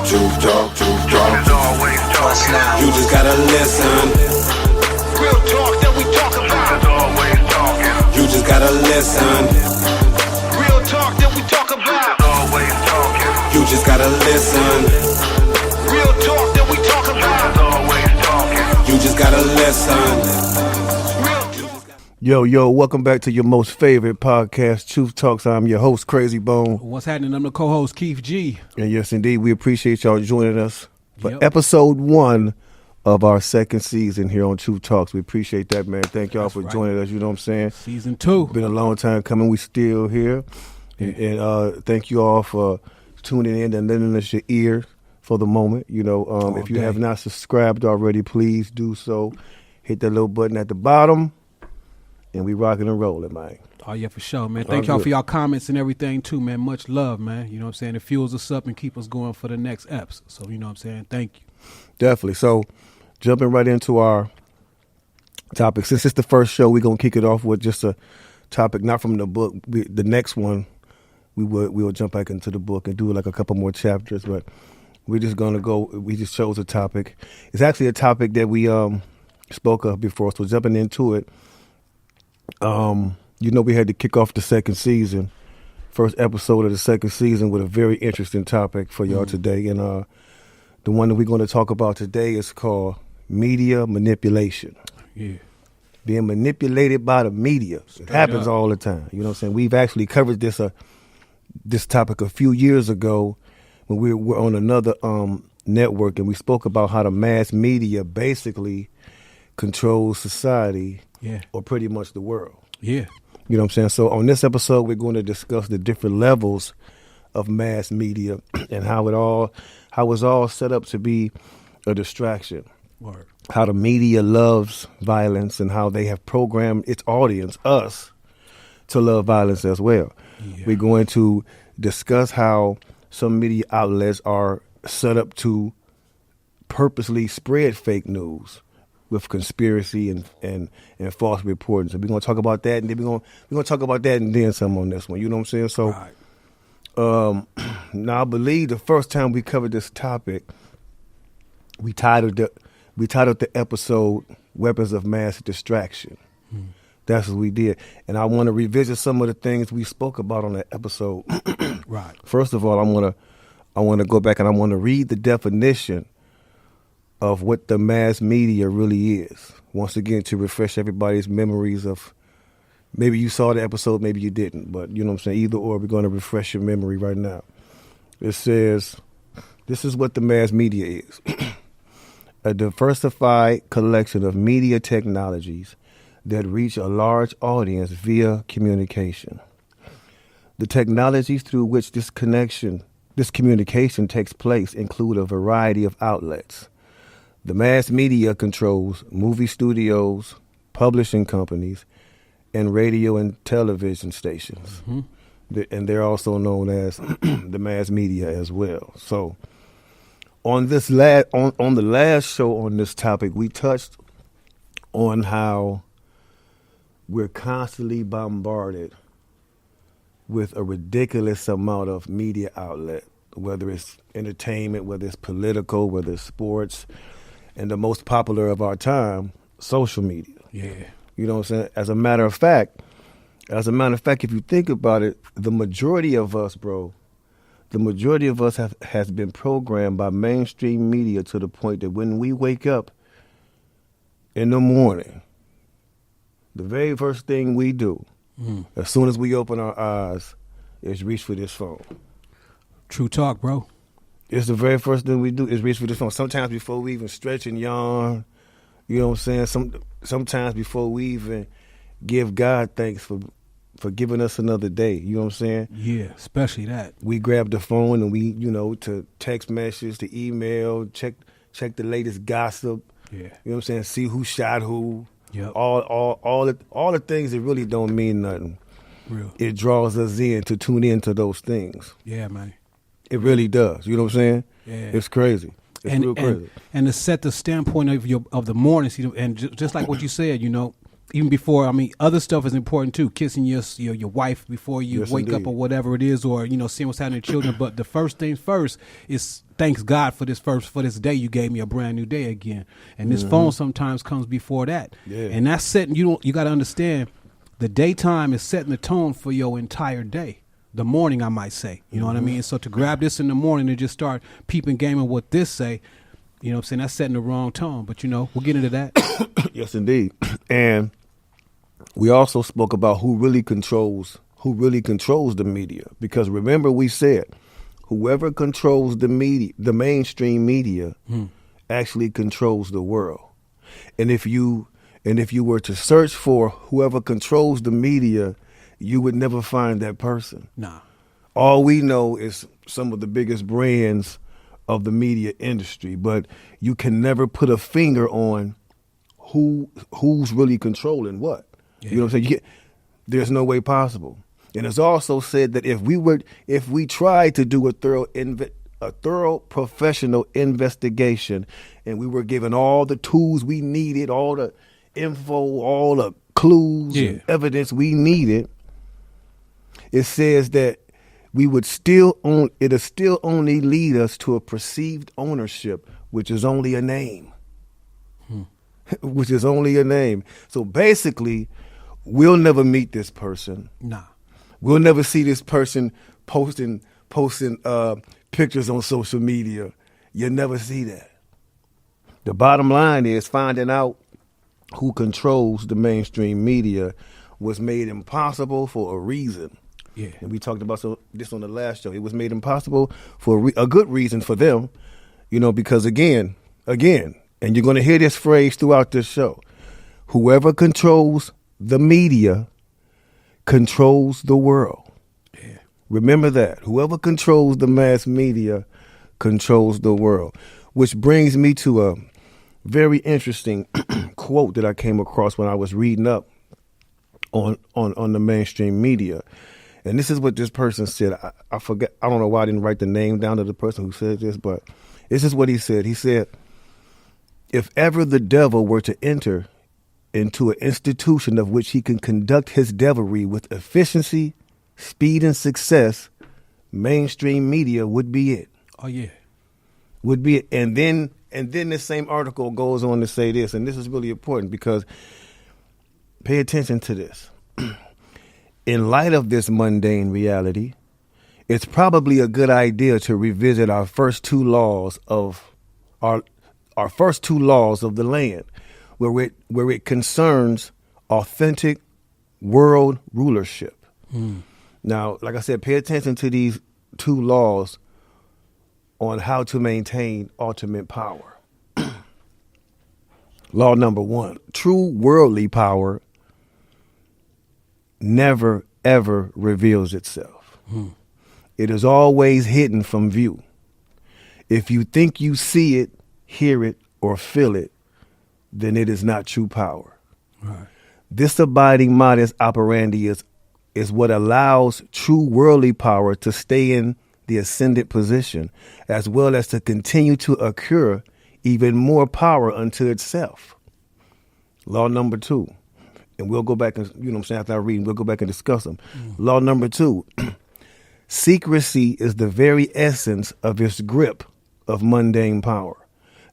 What's now? You just gotta listen. Real talk that we talk about. Always talking. You just gotta listen. Real talk that we talk about. Always talking. You just gotta listen. Real talk that we talk about. Always talking. You just gotta listen. Yo, welcome back to your most favorite podcast, Truth Talks. I'm your host, Crazy Bone. What's happening? I'm the co-host, Keith G. And yes, indeed, we appreciate y'all joining us for episode 1 of our second season here on Truth Talks. We appreciate that, man. Thank y'all for joining us. You know what I'm saying? Season 2. Been a long time coming. We still here. And thank you all for tuning in and lending us your ear for the moment. You know, if you have not subscribed already, please do so. Hit that little button at the bottom. And we rocking and rolling, man. Oh, yeah, for sure, man. Thank y'all for y'all comments and everything, too, man. Much love, man. You know what I'm saying? It fuels us up and keep us going for the next eps. So, you know what I'm saying? Thank you. Definitely. So, jumping right into our topic. Since it's the first show, we're going to kick it off with just a topic, not from the book. The next one, we'll jump back into the book and do like a couple more chapters. But we're just going to go, we just chose a topic. It's actually a topic that we spoke of before. So, jumping into it. You know, we had to kick off the second season, first episode of the second season with a very interesting topic for y'all today. And the one that we're going to talk about today is called media manipulation. Yeah. Being manipulated by the media. It happens all the time. You know what I'm saying? We've actually covered this topic a few years ago when we were on another network, and we spoke about how the mass media basically controls society. Yeah. Or pretty much the world. Yeah. You know what I'm saying? So on this episode, we're going to discuss the different levels of mass media and how it's all set up to be a distraction. Word. How the media loves violence and how they have programmed its audience, us, to love violence as well. Yeah. We're going to discuss how some media outlets are set up to purposely spread fake news with conspiracy and false reporting. So we're gonna talk about that, and then we're gonna talk about that and then some on this one. You know what I'm saying? So, now I believe the first time we covered this topic, we titled the episode "Weapons of Mass Distraction." That's what we did, and I want to revisit some of the things we spoke about on that episode. Right. First of all, I want to go back and I want to read the definition of what the mass media really is. Once again, to refresh everybody's memories of, maybe you saw the episode, maybe you didn't, but you know what I'm saying? Either or, we're going to refresh your memory right now. It says, this is what the mass media is. A diversified collection of media technologies that reach a large audience via communication. The technologies through which this communication takes place include a variety of outlets. The mass media controls movie studios, publishing companies, and radio and television stations. Mm-hmm. And they're also known as the mass media as well. So on this on the last show on this topic, we touched on how we're constantly bombarded with a ridiculous amount of media outlet, whether it's entertainment, whether it's political, whether it's sports, and the most popular of our time, social media. Yeah. You know what I'm saying? As a matter of fact, if you think about it, the majority of us has been programmed by mainstream media to the point that when we wake up in the morning, the very first thing we do, as soon as we open our eyes, is reach for this phone. True talk, bro. It's the very first thing we do is reach for this phone. Sometimes before we even stretch and yawn, you know what I'm saying? Sometimes before we even give God thanks for giving us another day. You know what I'm saying? Yeah, especially that. We grab the phone and we, to text message, to email, check the latest gossip. Yeah. You know what I'm saying? See who shot who. Yep. All the things that really don't mean nothing. Real. It draws us in to tune into those things. Yeah, man. It really does. You know what I'm saying? Yeah. It's crazy. It's real crazy. And to set the standpoint of the morning, and just like what you said, even before, I mean, other stuff is important too. Kissing your wife before you Yes, wake up indeed. or whatever it is, or seeing what's happening to children. But the first things first is thanks God for this day. You gave me a brand new day again, and this phone sometimes comes before that. Yeah. And that's setting you got to understand, the daytime is setting the tone for your entire day. The morning, I might say, you know what I mean. So to grab this in the morning and just start peeping game of what this say, you know what I'm saying, that's setting the wrong tone. But we'll get into that. Yes, indeed. And we also spoke about who really controls the media. Because remember, we said whoever controls the media, the mainstream media, actually controls the world. And if you were to search for whoever controls the media, you would never find that person. Nah. All we know is some of the biggest brands of the media industry, but you can never put a finger on who's really controlling what. Yeah. You know what I'm saying? There's no way possible. And it's also said that if we tried to do a thorough professional investigation, and we were given all the tools we needed, all the info, all the clues and evidence we needed, it says that it'll still only lead us to a perceived ownership, which is only a name. Which is only a name. So basically, we'll never meet this person. Nah. We'll never see this person posting pictures on social media. You'll never see that. The bottom line is finding out who controls the mainstream media was made impossible for a reason. Yeah. And we talked about this on the last show. It was made impossible for a good reason for them, because again, and you're going to hear this phrase throughout this show, whoever controls the media controls the world. Yeah. Remember that. Whoever controls the mass media controls the world. Which brings me to a very interesting quote that I came across when I was reading up on the mainstream media. And this is what this person said. I forget. I don't know why I didn't write the name down of the person who said this, but this is what he said. He said, if ever the devil were to enter into an institution of which he can conduct his devilry with efficiency, speed, and success, mainstream media would be it. Oh, yeah. Would be it. And then this same article goes on to say this, and this is really important because pay attention to this. In light of this mundane reality, it's probably a good idea to revisit our first two laws of the land, where it concerns authentic world rulership. Now, like I said, pay attention to these two laws on how to maintain ultimate power. Law number 1, true worldly power never, ever reveals itself. It is always hidden from view. If you think you see it, hear it, or feel it, then it is not true power. Right. This abiding modus operandi is what allows true worldly power to stay in the ascendant position, as well as to continue to accrue even more power unto itself. Law number 2. And we'll go back and, after I read, we'll go back and discuss them. Law number 2, secrecy is the very essence of its grip of mundane power.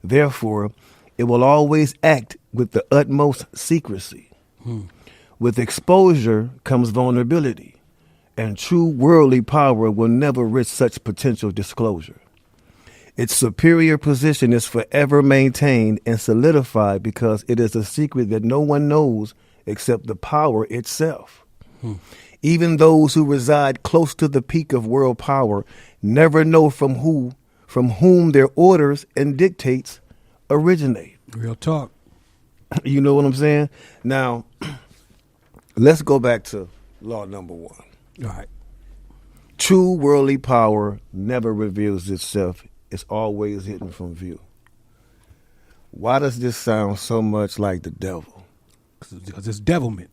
Therefore, it will always act with the utmost secrecy. With exposure comes vulnerability, and true worldly power will never risk such potential disclosure. Its superior position is forever maintained and solidified because it is a secret that no one knows except the power itself. Even those who reside close to the peak of world power never know from whom their orders and dictates originate. Real talk. You know what I'm saying? Now, let's go back to law number 1. All right. True worldly power never reveals itself. It's always hidden from view. Why does this sound so much like the devil? Because it's devilment.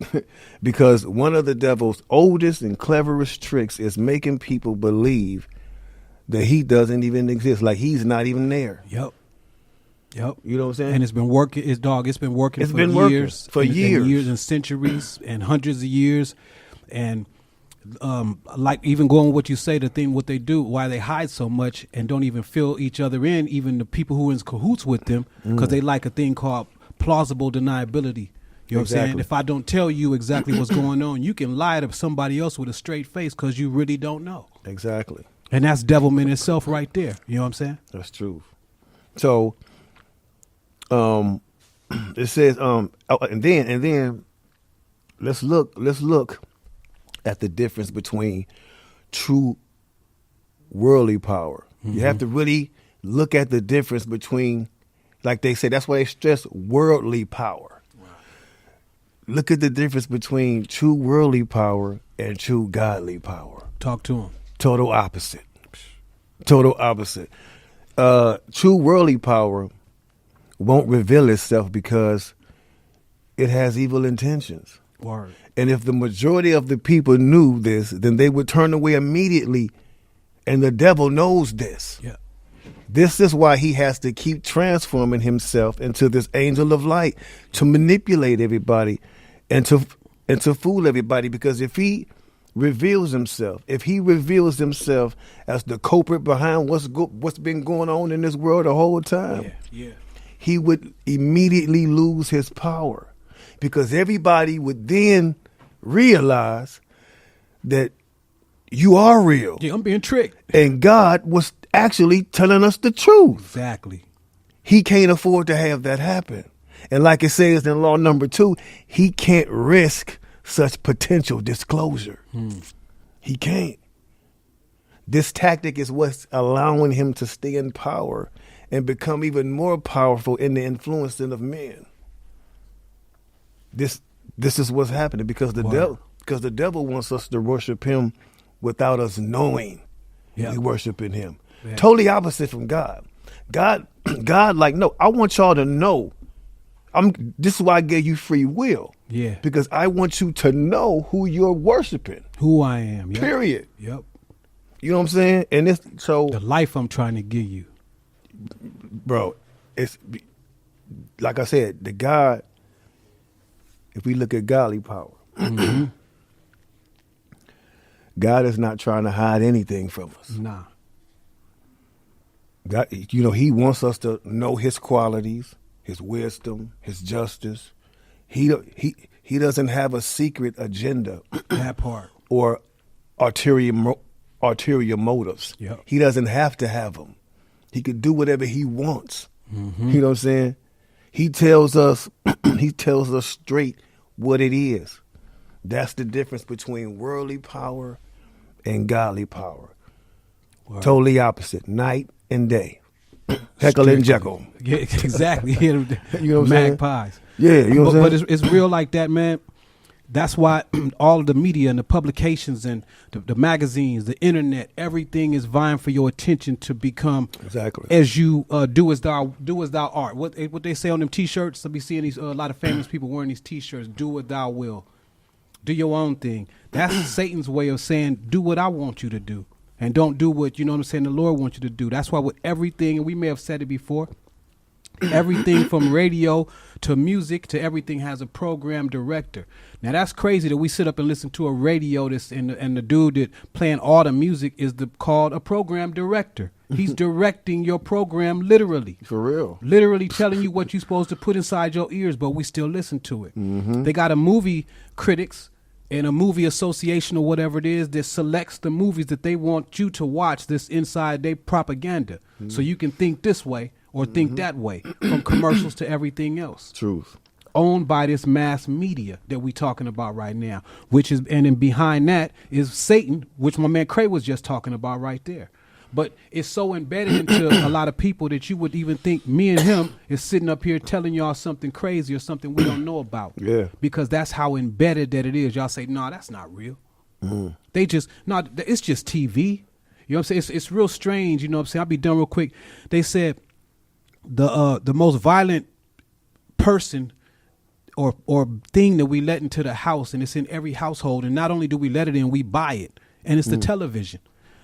Because one of the devil's oldest and cleverest tricks is making people believe that he doesn't even exist, like he's not even there. Yep. Yep. You know what I'm saying? And it's been working. It's been working. It's for been working years, for years. and years and centuries and hundreds of years, and like even going with what you say, the thing what they do, why they hide so much and don't even fill each other in, even the people who are in cahoots with them, because they like a thing called plausible deniability. You know what I'm saying? If I don't tell you exactly what's going on, you can lie to somebody else with a straight face because you really don't know. Exactly. And that's devilment itself right there. You know what I'm saying? That's true. So, it says, and then let's look at the difference between true worldly power. You have to really look at the difference between, like they say, that's why they stress worldly power. Look at the difference between true worldly power and true godly power. Talk to him. Total opposite. Total opposite. True worldly power won't reveal itself because it has evil intentions. Word. And if the majority of the people knew this, then they would turn away immediately. And the devil knows this. Yeah. This is why he has to keep transforming himself into this angel of light to manipulate everybody and to fool everybody. Because if he reveals himself as the culprit behind what's been going on in this world the whole time, he would immediately lose his power, because everybody would then realize that you are real. Yeah, I'm being tricked. And God was actually telling us the truth. Exactly. He can't afford to have that happen. And like it says in law number 2, he can't risk such potential disclosure. He can't. This tactic is what's allowing him to stay in power and become even more powerful in the influencing of men. This is what's happening because the devil wants us to worship him without us knowing we worshiping him. Yeah. Totally opposite from God. God, like, no, I want y'all to know. This is why I gave you free will. Yeah. Because I want you to know who you're worshiping. Who I am. Yep. Period. Yep. You know what I'm saying? And the life I'm trying to give you. Bro, it's like I said, the God, if we look at godly power, God is not trying to hide anything from us. Nah. God, he wants us to know his qualities, his wisdom, his justice. He doesn't have a secret agenda. That part. Or ulterior motives. Yep. He doesn't have to have them. He could do whatever he wants. You know what I'm saying? He tells us straight what it is. That's the difference between worldly power and godly power. Wow. Totally opposite, night and day. Heckle and Jekyll. Yeah, exactly. You know what I'm magpies. Yeah, you know what I'm saying? But it's real like that, man. That's why all of the media and the publications and the magazines, the internet, everything is vying for your attention to become as you do as thou art. What they say on them T-shirts? I'll be seeing these a lot of famous people wearing these T-shirts. Do what thou will. Do your own thing. That's Satan's way of saying, do what I want you to do. And don't do what, you know what I'm saying, the Lord wants you to do. That's why with everything, and we may have said it before, everything from radio to music to everything has a program director. Now that's crazy that we sit up and listen to a radio and the dude that playing all the music is called a program director. He's directing your program literally. For real. Literally telling you what you're supposed to put inside your ears, but we still listen to it. They got a movie critics and a movie association or whatever it is that selects the movies that they want you to watch this inside their propaganda. So you can think this way or think that way, from commercials to everything else. Truth. Owned by this mass media that we talking about right now, and then behind that is Satan, which my man Cray was just talking about right there. But it's so embedded into a lot of people that you would even think me and him is sitting up here telling y'all something crazy or something we don't know about. Yeah. Because that's how embedded that it is. Y'all say, no, that's not real. They just, no, it's just TV. You know what I'm saying? It's real strange. You know what I'm saying? I'll be done real quick. They said the most violent person or thing that we let into the house, and it's in every household, and not only do we let it in, we buy it, and it's the television.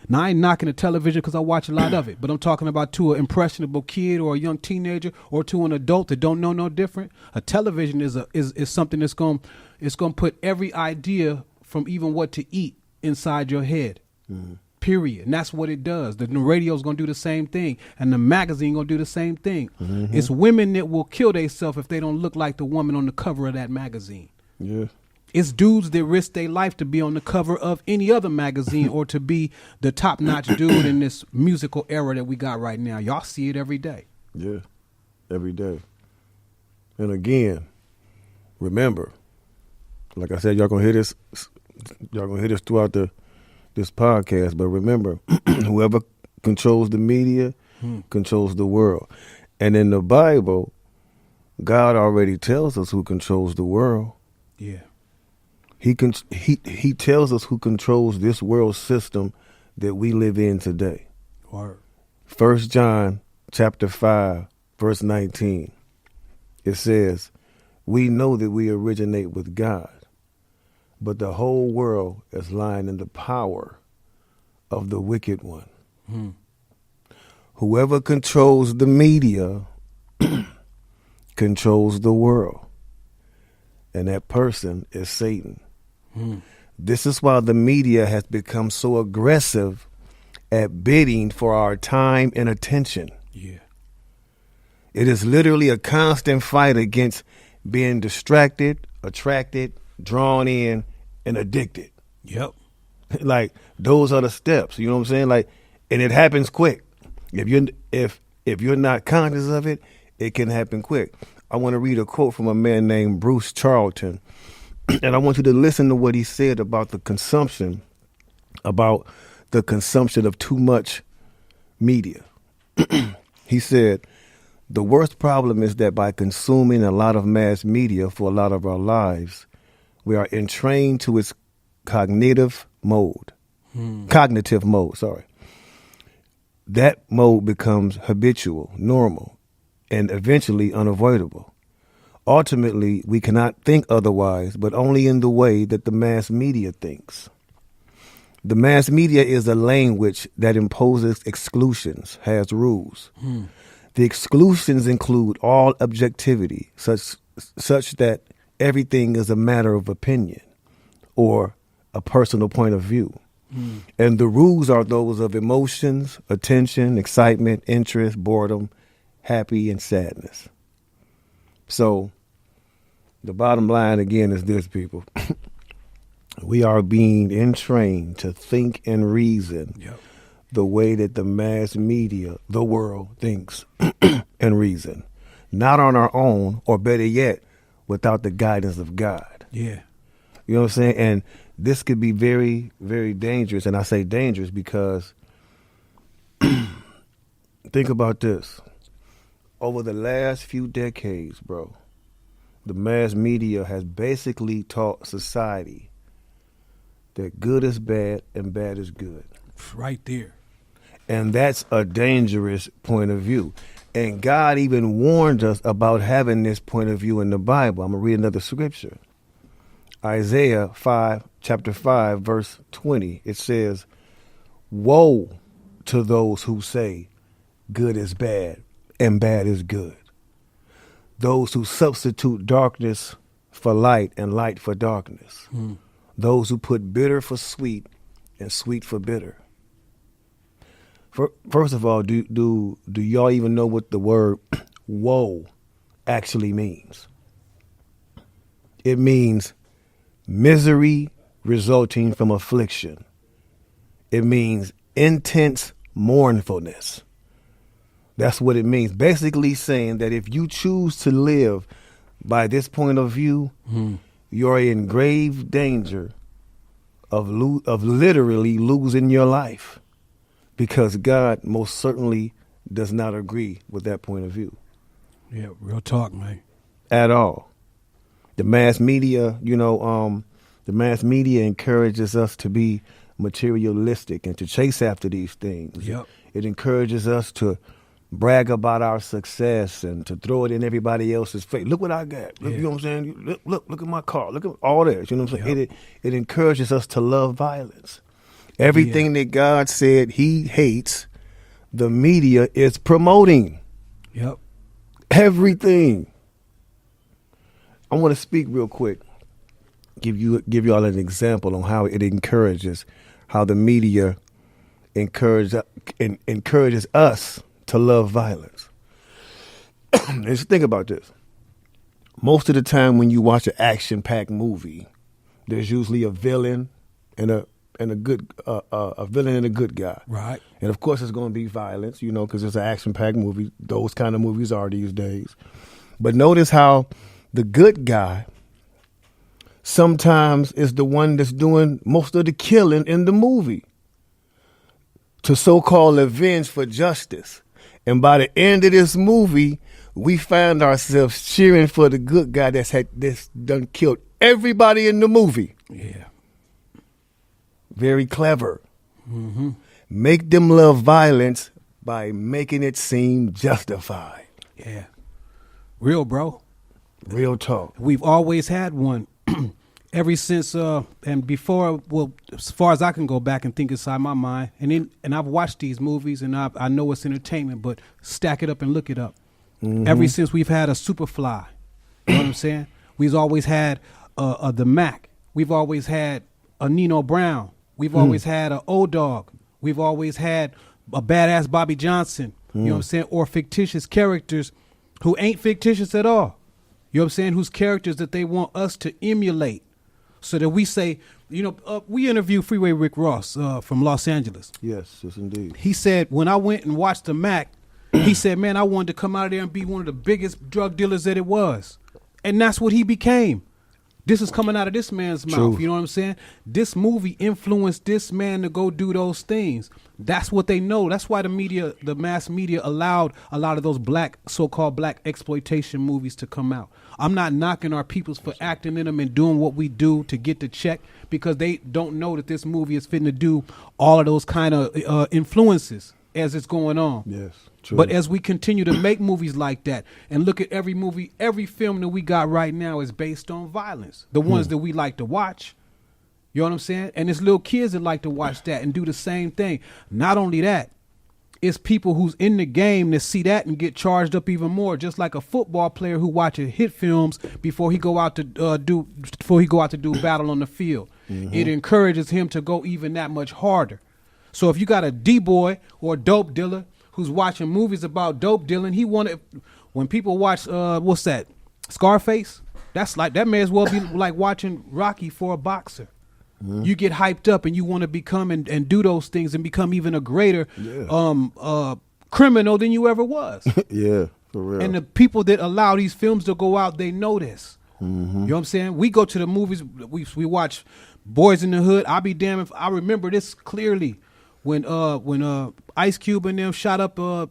Now, I ain't knocking the television because I watch a lot of it, but I'm talking about to an impressionable kid or a young teenager or to an adult that don't know no different. A television is something that's going to put every idea from even what to eat inside your head. Period. And that's what it does. The radio's going to do the same thing, and the magazine going to do the same thing. It's women that will kill themselves if they don't look like the woman on the cover of that magazine. Yeah. It's dudes that risk their life to be on the cover of any other magazine or to be the top-notch dude in this musical era that we got right now. Y'all see it every day. Yeah, every day. And again, remember, like I said, y'all gonna hear this throughout this podcast. But remember, whoever controls the media controls the world. And in the Bible, God already tells us who controls the world. Yeah. He tells us who controls this world system that we live in today. Word. 1 John chapter 5, verse 19. It says, we know that we originate with God, but the whole world is lying in the power of the wicked one. Whoever controls the media controls the world. And that person is Satan. This is why the media has become so aggressive at bidding for our time and attention. Yeah. It is literally a constant fight against being distracted, attracted, drawn in, and addicted. Yep. Like, those are the steps. You know what I'm saying? Like, and it happens quick. If you're not conscious of it, it can happen quick. I want to read a quote from a man named Bruce Charlton. And I want you to listen to what he said about the consumption of too much media. He said, the worst problem is that by consuming a lot of mass media for a lot of our lives, we are entrained to its cognitive mode. That mode becomes habitual, normal, and eventually unavoidable. Ultimately, we cannot think otherwise, but only in the way that the mass media thinks. The mass media is a language that imposes exclusions, has rules. The exclusions include all objectivity, such that everything is a matter of opinion or a personal point of view. And the rules are those of emotions, attention, excitement, interest, boredom, happy, and sadness. So the bottom line again is this, people. We are being entrained to think and reason the way that the mass media, the world, thinks and reason. Not on our own, or better yet, without the guidance of God. Yeah. You know what I'm saying? And this could be very, very dangerous. And I say dangerous because think about this. Over the last few decades, bro, the mass media has basically taught society that good is bad and bad is good. Right there. And that's a dangerous point of view. And God even warned us about having this point of view in the Bible. I'm going to read another scripture. Isaiah chapter 5, verse 20. It says, woe to those who say good is bad and bad is good. Those who substitute darkness for light and light for darkness. Those who put bitter for sweet and sweet for bitter. First of all, do y'all even know what the word woe actually means? It means misery resulting from affliction. It means intense mournfulness. That's what it means. Basically saying that if you choose to live by this point of view, you're in grave danger of literally losing your life, because God most certainly does not agree with that point of view. Yeah, real talk, man. At all. The mass media, the mass media encourages us to be materialistic and to chase after these things. Yep. It encourages us to brag about our success and to throw it in everybody else's face. Look what I got. Look, you know what I'm saying? Look at my car. Look at all that. You know what I'm saying? Yep. It encourages us to love violence. Everything that God said he hates, the media is promoting. Yep. Everything. I want to speak real quick. Give y'all an example on how it encourages, how the media encourages us to love violence. Just think about this. Most of the time when you watch an action-packed movie, there's usually a villain and a good a villain and a good guy. Right. And of course, it's going to be violence, because it's an action-packed movie. Those kind of movies are these days. But notice how the good guy sometimes is the one that's doing most of the killing in the movie to so-called avenge for justice. And by the end of this movie, we find ourselves cheering for the good guy that's done killed everybody in the movie. Yeah. Very clever. Mm-hmm. Make them love violence by making it seem justified. Yeah. Real, bro. Real talk. We've always had one. Ever since and before, well, as far as I can go back and think inside my mind, and I've watched these movies and I know it's entertainment, but stack it up and look it up. Mm-hmm. Ever since we've had a Superfly, you know what I'm saying? We've always had the Mac. We've always had a Nino Brown. We've always had a O-Dog. We've always had a badass Bobby Johnson. You know what I'm saying? Or fictitious characters who ain't fictitious at all. You know what I'm saying? Whose characters that they want us to emulate. So that we say, we interviewed Freeway Rick Ross from Los Angeles. Yes, indeed. He said, when I went and watched the Mac, he said, man, I wanted to come out of there and be one of the biggest drug dealers that it was. And that's what he became. This is coming out of this man's mouth. You know what I'm saying? This movie influenced this man to go do those things. That's what they know. That's why the mass media allowed a lot of those so-called black exploitation movies to come out. I'm not knocking our peoples for acting in them and doing what we do to get the check, because they don't know that this movie is fitting to do all of those kind of influences as it's going on. Yes, true. But as we continue to make movies like that and look at every movie, every film that we got right now is based on violence. The ones that we like to watch. You know what I'm saying? And it's little kids that like to watch that and do the same thing. Not only that, it's people who's in the game that see that and get charged up even more. Just like a football player who watches hit films before he go out to do battle on the field. Mm-hmm. It encourages him to go even that much harder. So if you got a D-boy or a dope dealer who's watching movies about dope dealing, when people watch what's that, Scarface, that may as well be like watching Rocky for a boxer. Mm-hmm. You get hyped up and you want to become and do those things and become even a greater criminal than you ever was. Yeah, for real. And the people that allow these films to go out, they know this. Mm-hmm. You know what I'm saying? We go to the movies, we watch Boys in the Hood. I'll be damned if I remember this clearly when Ice Cube and them shot up a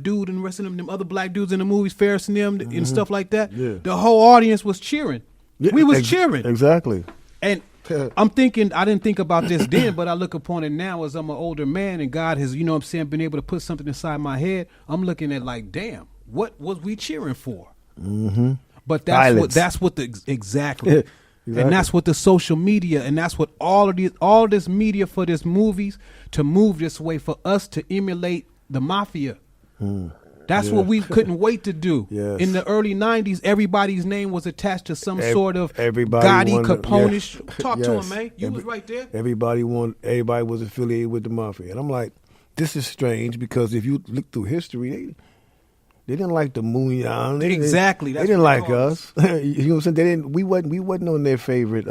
dude and the rest of them other black dudes in the movies, Ferris and them and stuff like that. Yeah. The whole audience was cheering. Yeah, we was cheering. Exactly. And I'm thinking, I didn't think about this then, but I look upon it now as I'm an older man and God has, you know what I'm saying, been able to put something inside my head. I'm looking at like, damn, what was we cheering for? Mm-hmm. But that's what exactly. And that's what the social media, and that's what all this media for this movies to move this way for us to emulate the mafia. That's what we couldn't wait to do. Yes. In the early 90s, everybody's name was attached to some sort of everybody Gotti, Capone. Yeah. Talk to him, man. You was right there. Everybody was affiliated with the mafia. And I'm like, this is strange, because if you look through history, they didn't like the Moon. Exactly. They didn't like us. You know what I'm saying? We wasn't on their favorite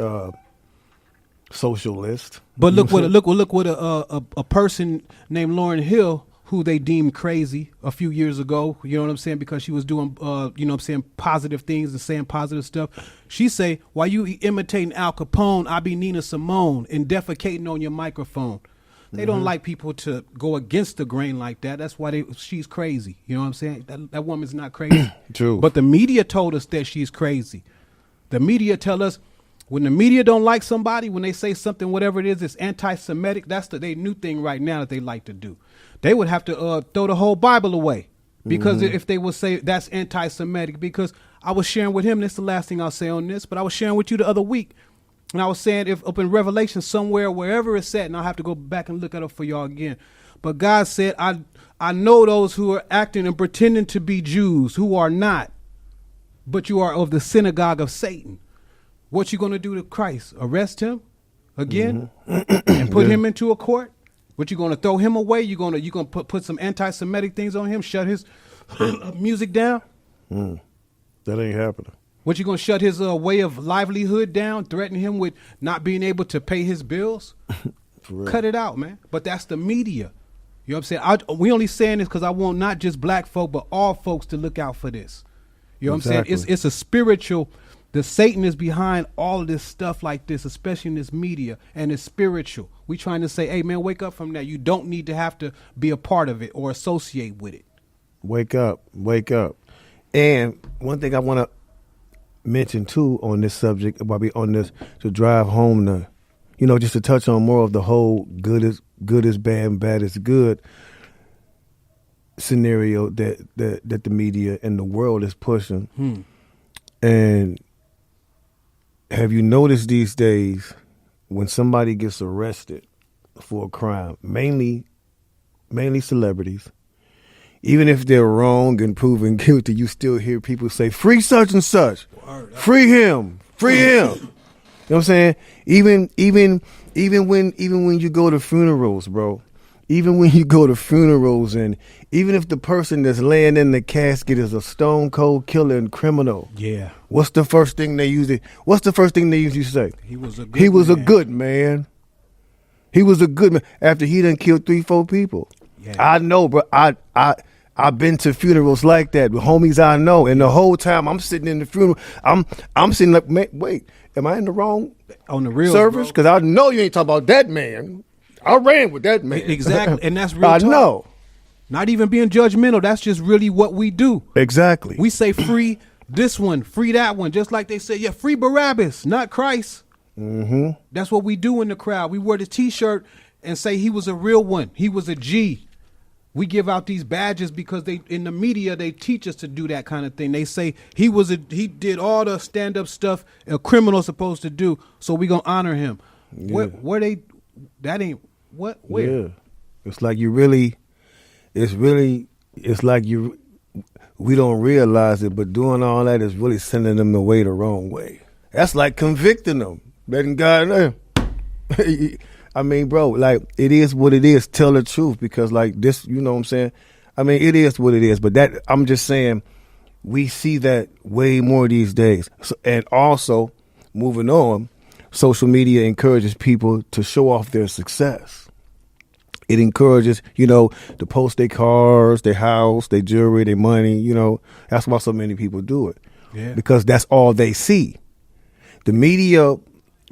social list. But look what a person named Lauryn Hill, who they deemed crazy a few years ago, you know what I'm saying, because she was doing you know what I'm saying, positive things and saying positive stuff. She say, while you imitating Al Capone, I be Nina Simone and defecating on your microphone. They don't like people to go against the grain like that. That's why she's crazy. You know what I'm saying? That woman's not crazy. True. But the media told us that she's crazy. The media tell us when the media don't like somebody, when they say something, whatever it is, it's anti-Semitic. That's their new thing right now that they like to do. They would have to throw the whole Bible away, because if they would say that's anti-Semitic. Because I was sharing with him, this is the last thing I'll say on this, but I was sharing with you the other week. And I was saying, if up in Revelation somewhere, wherever it's at, and I'll have to go back and look it up for y'all again. But God said, I know those who are acting and pretending to be Jews who are not, but you are of the synagogue of Satan. What you going to do to Christ? Arrest him again and put him into a court? What you going to throw him away? You going to put some anti-Semitic things on him? Shut his music down? That ain't happening. What you going to shut his way of livelihood down? Threaten him with not being able to pay his bills? Cut it out, man. But that's the media. You know what I'm saying? We only saying this because I want not just black folk, but all folks to look out for this. You know what I'm saying? It's a spiritual. The Satan is behind all of this stuff like this, especially in this media, and it's spiritual. We trying to say, hey, man, wake up from that. You don't need to have to be a part of it or associate with it. Wake up. Wake up. And one thing I want to mention, too, on this subject, while we on this, to drive home the, you know, just to touch on more of the whole good is bad is good scenario that the media and the world is pushing. And have you noticed these days when somebody gets arrested for a crime, mainly celebrities, even if they're wrong and proven guilty, you still hear people say, free such and such, free him, free him. You know what I'm saying? Even when you go to funerals, bro, even when you go to funerals, and even if the person that's laying in the casket is a stone cold killer and criminal, yeah, what's the first thing they usually say? He was a good man. He was a good man after he done killed 3-4 people. Yeah. I know, bro. I've been to funerals like that with homies I know, and the whole time I'm sitting in the funeral, I'm sitting like, man, wait, am I in the wrong on the real service? Because I know you ain't talking about that man. I ran with that man. Exactly, and that's real I talk. know. Not even being judgmental. That's just really what we do. Exactly. We say free this one, free that one, just like they say, yeah, free Barabbas, not Christ. Mm-hmm. That's what we do in the crowd. We wear the T-shirt and say he was a real one. He was a G. We give out these badges because they in the media they teach us to do that kind of thing. They say he did all the stand-up stuff a criminal's supposed to do, so we gonna honor him. Yeah. Where that ain't what where? Yeah. It's like we don't realize it, but doing all that is really sending them away the wrong way. That's like convicting them. Letting God know. I mean, bro, like, it is what it is. Tell the truth, because like this, you know what I'm saying? I mean, it is what it is, but that, I'm just saying, we see that way more these days. So, and also, moving on, social media encourages people to show off their success. It encourages, you know, to post their cars, their house, their jewelry, their money, you know. That's why so many people do it. Yeah. Because that's all they see. The media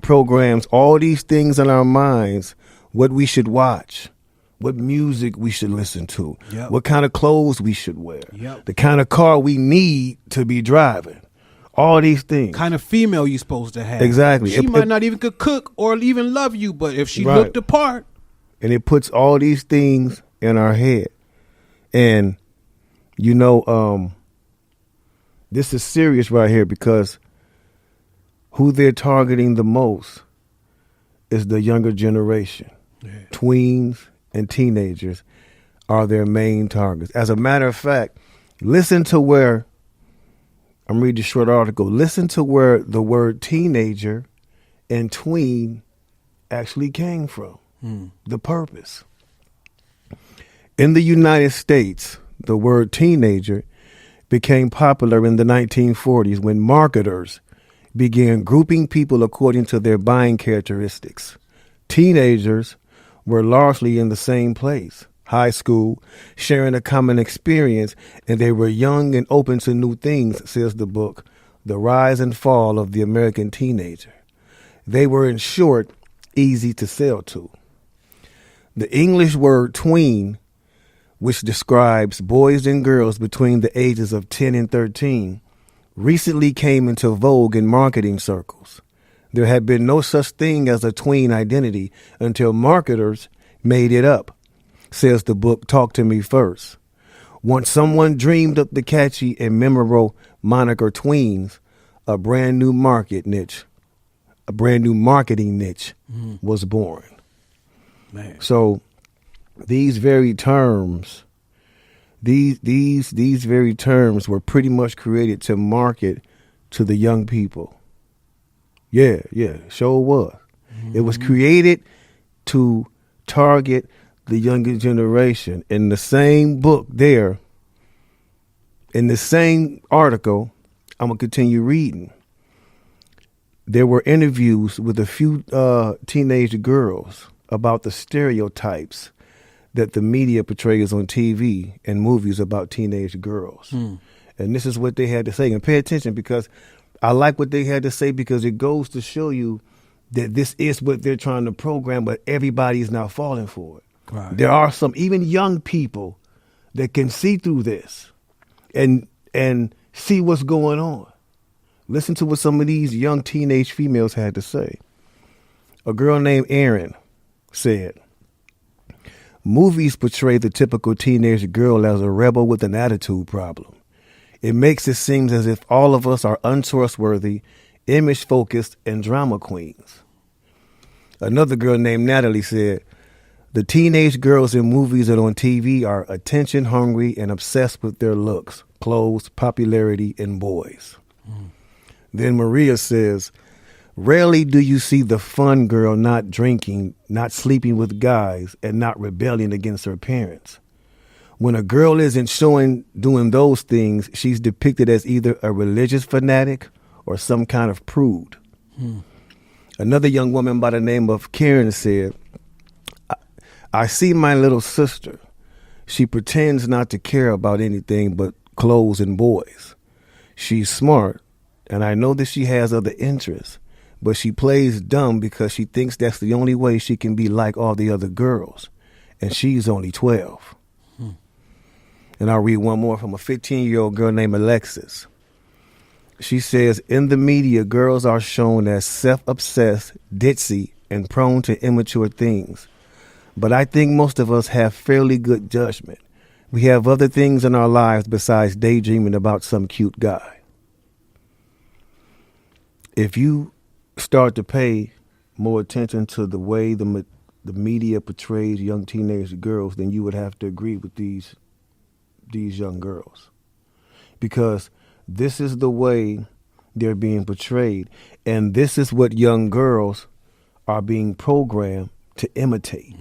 programs all these things in our minds, what we should watch, what music we should listen to, what kind of clothes we should wear, the kind of car we need to be driving, all these things. Kind of female you supposed to have. Exactly. She might not even could cook or even love you, but if she Right. looked the part. And it puts all these things in our head. And, you know, this is serious right here, because who they're targeting the most is the younger generation. Yeah. Tweens and teenagers are their main targets. As a matter of fact, listen to where, I'm reading a short article, listen to where the word teenager and tween actually came from. The purpose. In the United States, the word teenager became popular in the 1940s when marketers began grouping people according to their buying characteristics. Teenagers were largely in the same place, high school, sharing a common experience, and they were young and open to new things, says the book, The Rise and Fall of the American Teenager. They were, in short, easy to sell to. The English word tween, which describes boys and girls between the ages of 10 and 13, recently came into vogue in marketing circles. There had been no such thing as a tween identity until marketers made it up, says the book Talk to Me First. Once someone dreamed up the catchy and memorable moniker tweens, a brand new market niche a brand new marketing niche was born. Man. So these very terms, these very terms were pretty much created to market to the young people. Yeah, sure was. It was created to target the younger generation. In the same book there, in the same article, I'm going to continue reading. There were interviews with a few teenage girls about the stereotypes that the media portrays on TV and movies about teenage girls. And this is what they had to say. And pay attention, because I like what they had to say, because it goes to show you that this is what they're trying to program, but everybody's now falling for it. Right. There are some, even young people, that can see through this and see what's going on. Listen to what some of these young teenage females had to say. A girl named Erin said, "Movies portray the typical teenage girl as a rebel with an attitude problem. It makes it seem as if all of us are untrustworthy, image-focused, and drama queens." Another girl named Natalie said, "The teenage girls in movies and on TV are attention-hungry and obsessed with their looks, clothes, popularity, and boys." Then Maria says, "Rarely do you see the fun girl not drinking, not sleeping with guys, and not rebelling against her parents. When a girl isn't doing those things, she's depicted as either a religious fanatic or some kind of prude." Another young woman by the name of Karen said, I see my little sister. She pretends not to care about anything but clothes and boys. She's smart, and I know that she has other interests, but she plays dumb because she thinks that's the only way she can be like all the other girls, and she's only 12. And I'll read one more from a 15-year-old girl named Alexis. She says, "In the media, girls are shown as self-obsessed, ditzy, and prone to immature things. But I think most of us have fairly good judgment. We have other things in our lives besides daydreaming about some cute guy." If you start to pay more attention to the way the media portrays young teenage girls, then you would have to agree with these young girls, because this is the way they're being portrayed, and this is what young girls are being programmed to imitate.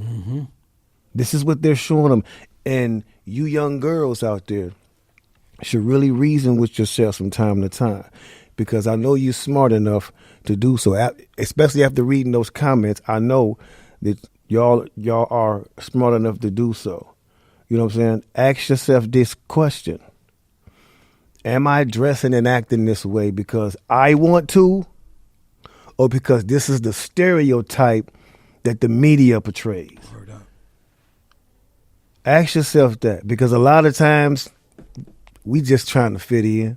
This is what they're showing them, and you young girls out there should really reason with yourself from time to time, because I know you're smart enough to do so. Especially after reading those comments, I know that y'all are smart enough to do so. You know what I'm saying? Ask yourself this question: am I dressing and acting this way because I want to, or because this is the stereotype that the media portrays? Ask yourself that, because a lot of times we just trying to fit in.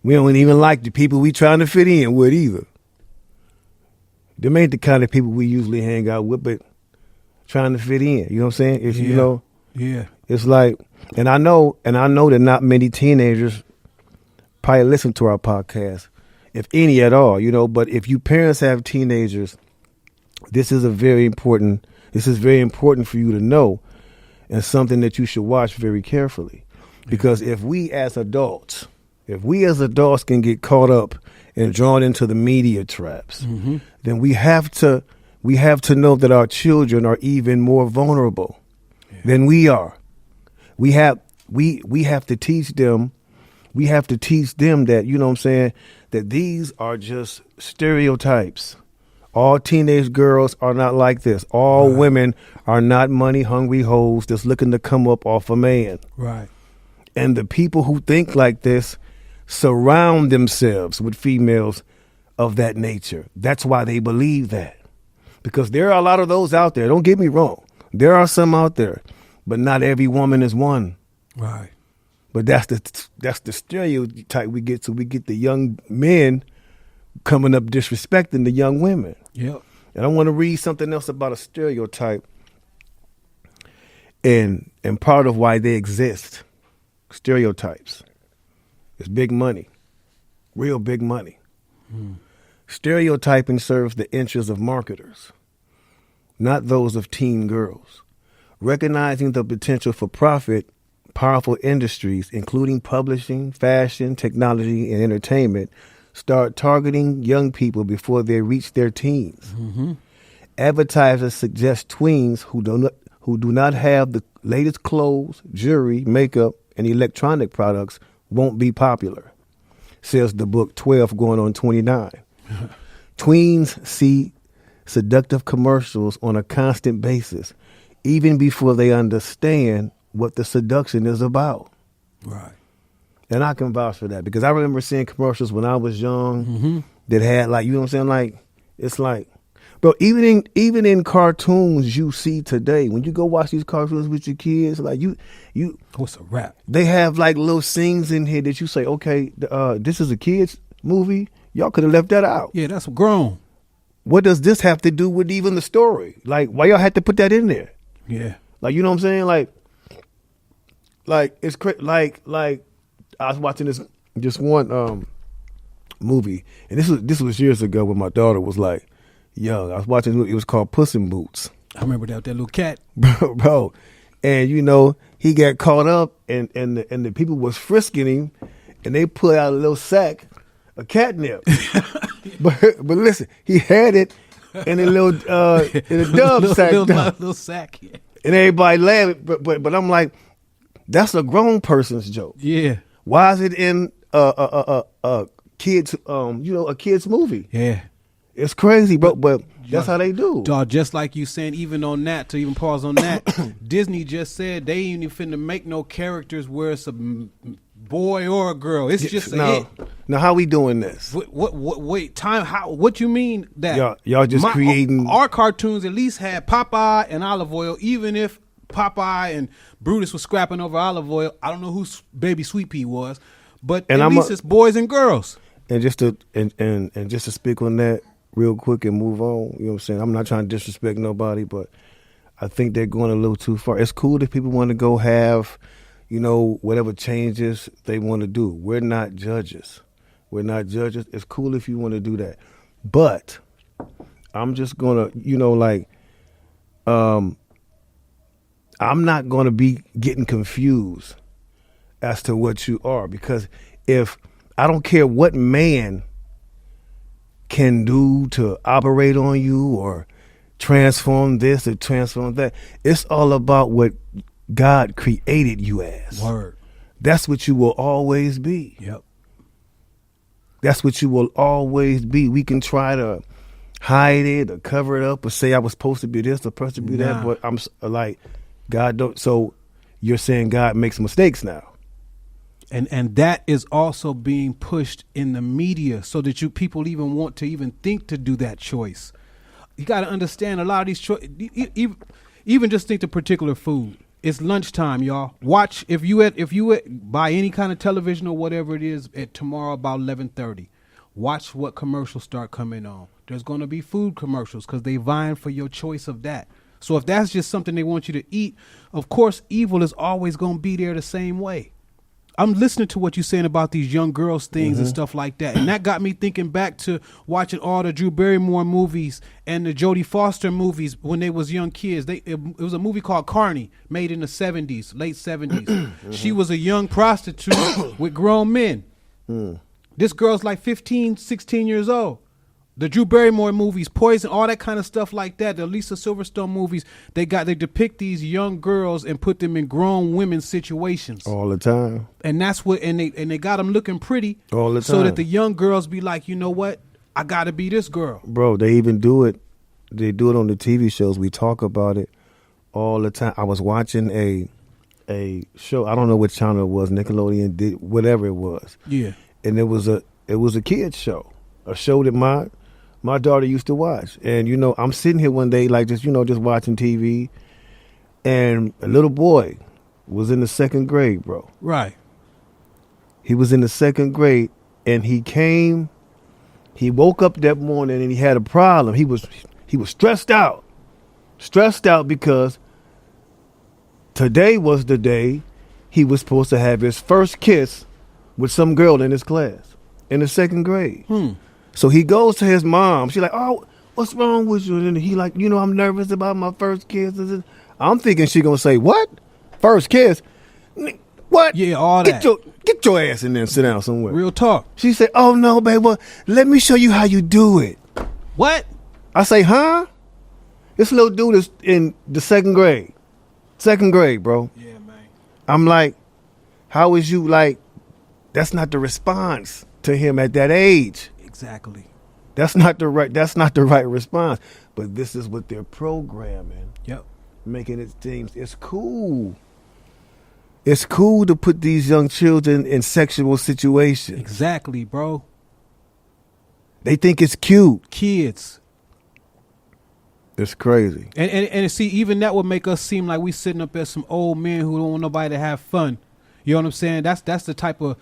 We don't even like the people we trying to fit in with either. Them ain't the kind of people we usually hang out with, but trying to fit in. You know what I'm saying? It's, Yeah. you know, Yeah. it's like, and I know that not many teenagers probably listen to our podcast, if any at all, you know, but if you parents have teenagers, this is very important for you to know, and something that you should watch very carefully. Because if we as adults can get caught up and drawn into the media traps, then we have to know that our children are even more vulnerable than we are. We have to teach them. We have to teach them that, you know what I'm saying, that these are just stereotypes. All teenage girls are not like this. All women are not money-hungry hoes that's looking to come up off a man. Right. And the people who think like this surround themselves with females of that nature. That's why they believe that. Because there are a lot of those out there. Don't get me wrong. There are some out there, but not every woman is one. Right. But that's the stereotype we get. So we get the young men coming up disrespecting the young women. Yep. And I want to read something else about a stereotype and part of why they exist. Stereotypes. It's big money. Real big money. Stereotyping serves the interests of marketers, not those of teen girls. Recognizing the potential for profit, powerful industries, including publishing, fashion, technology, and entertainment, start targeting young people before they reach their teens. Mm-hmm. Advertisers suggest tweens who do not have the latest clothes, jewelry, makeup, and electronic products won't be popular, says the book 12 going on 29. Tweens see seductive commercials on a constant basis, even before they understand what the seduction is about. Right. And I can vouch for that because I remember seeing commercials when I was young that had like, you know what I'm saying? Like, it's like, bro, even in cartoons you see today, when you go watch these cartoons with your kids, like you What's a rap? they have like little scenes in here that you say, okay, this is a kid's movie. Y'all could have left that out. Yeah, that's grown. What does this have to do with even the story? Like, why y'all had to put that in there? Yeah. Like, you know what I'm saying? Like it's like I was watching this one movie, and this was years ago when my daughter was like young. I was watching it was called Puss in Boots. I remember that little cat. bro. And you know, he got caught up and the people was frisking him, and they put out a little sack of catnip. but listen, he had it in a little in a dub sack. Little sack. Yeah. And everybody laughed, but I'm like, that's a grown person's joke. Yeah. Why is it in a kids a kids movie? Yeah. It's crazy, bro, but that's how they do. Dog, just like you saying, even on that, to even pause on that, Disney just said they ain't even finna make no characters where it's a boy or a girl. It's just a hit. Now, how we doing this? Wait, time, how, what you mean that? Y'all just creating. Our cartoons at least had Popeye and olive oil, even if Popeye and Brutus was scrapping over olive oil. I don't know who Baby Sweet Pea was, but at least it's boys and girls. And just to speak on that real quick and move on, you know what I'm saying? I'm not trying to disrespect nobody, but I think they're going a little too far. It's cool if people want to go have, you know, whatever changes they want to do. We're not judges. It's cool if you want to do that. But I'm just going to, you know, like, I'm not going to be getting confused as to what you are, because if I don't care what man can do to operate on you or transform this or transform that, it's all about what God created you as. Word. That's what you will always be. Yep. That's what you will always be. We can try to hide it or cover it up or say I was supposed to be this or supposed to be that, but I'm like, God don't. So you're saying God makes mistakes now. And that is also being pushed in the media so that people even want to even think to do that choice. You got to understand a lot of these choices, even just think the particular food. It's lunchtime, y'all. Watch if you buy any kind of television or whatever it is at tomorrow about 11:30. Watch what commercials start coming on. There's going to be food commercials because they vying for your choice of that. So if that's just something they want you to eat, of course, evil is always going to be there the same way. I'm listening to what you're saying about these young girls things and stuff like that. And that got me thinking back to watching all the Drew Barrymore movies and the Jodie Foster movies when they was young kids. It was a movie called Carney, made in the 70s, late 70s. She was a young prostitute with grown men. This girl's like 15, 16 years old. The Drew Barrymore movies, Poison, all that kind of stuff like that. The Lisa Silverstone movies, they depict these young girls and put them in grown women's situations All the time. and that's what and they got them looking pretty All the so that time. the young girls be like, you know what, I gotta be this girl. Bro, they even do it. They do it on the TV shows. We talk about it all the time. I was watching a show. I don't know what channel it was. Nickelodeon did whatever it was. Yeah. And it was a kids show, a show that my daughter used to watch. And, you know, I'm sitting here one day, like, just watching TV. And a little boy was in the second grade, bro. Right. He was in the second grade, and he woke up that morning and he had a problem. He was stressed out because today was the day he was supposed to have his first kiss with some girl in his class in the second grade. So he goes to his mom. She's like, "Oh, what's wrong with you?" And he like, "I'm nervous about my first kiss." I'm thinking she gonna say, "What? First kiss? What? Yeah, all get that. Get your ass in there and sit down somewhere." Real talk. She said, "Oh no, babe. Well, let me show you how you do it." What? I say, "Huh?" This little dude is in the second grade. Second grade, bro. Yeah, man. I'm like, how is you like? That's not the response to him at that age. Exactly. That's not the right response. But this is what they're programming, Yep. making it seem it's cool. It's cool to put these young children in sexual situations. Exactly, bro. They think it's cute. Kids. It's crazy. And see, even that would make us seem like we sitting up as some old men who don't want nobody to have fun. You know what I'm saying? That's the type of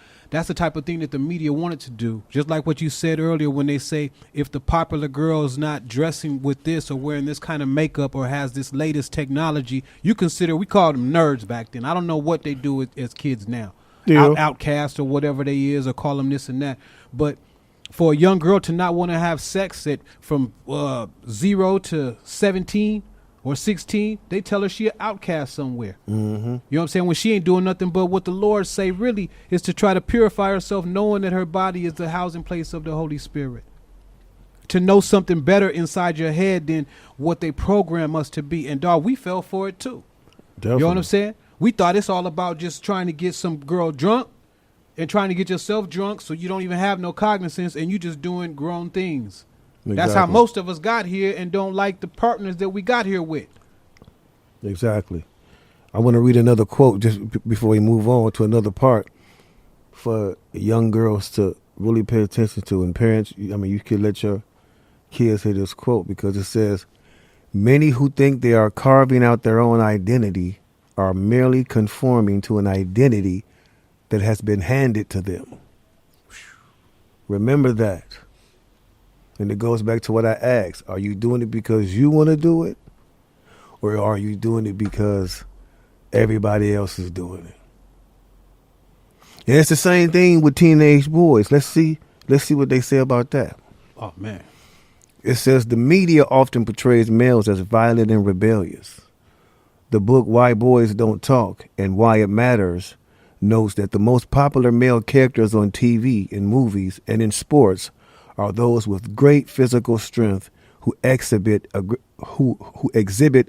thing that the media wanted to do. Just like what you said earlier when they say if the popular girl is not dressing with this or wearing this kind of makeup or has this latest technology, we called them nerds back then. I don't know what they do as kids now. Yeah. Outcast or whatever they is, or call them this and that. But for a young girl to not want to have sex from 0 to 17 or 16, they tell her she an outcast somewhere. Mm-hmm. You know what I'm saying? When she ain't doing nothing but what the Lord say really is to try to purify herself, knowing that her body is the housing place of the Holy Spirit. To know something better inside your head than what they program us to be. And dog, we fell for it too. Definitely. You know what I'm saying? We thought it's all about just trying to get some girl drunk and trying to get yourself drunk so you don't even have no cognizance and you just doing grown things. That's how Exactly. most of us got here and don't like the partners that we got here with. Exactly. I want to read another quote just before we move on to another part for young girls to really pay attention to. And parents, you could let your kids hear this quote because it says, "Many who think they are carving out their own identity are merely conforming to an identity that has been handed to them." Remember that. And it goes back to what I asked. Are you doing it because you want to do it? Or are you doing it because everybody else is doing it? And it's the same thing with teenage boys. Let's see what they say about that. Oh, man. It says the media often portrays males as violent and rebellious. The book Why Boys Don't Talk and Why It Matters notes that the most popular male characters on TV, in movies, and in sports are those with great physical strength who exhibit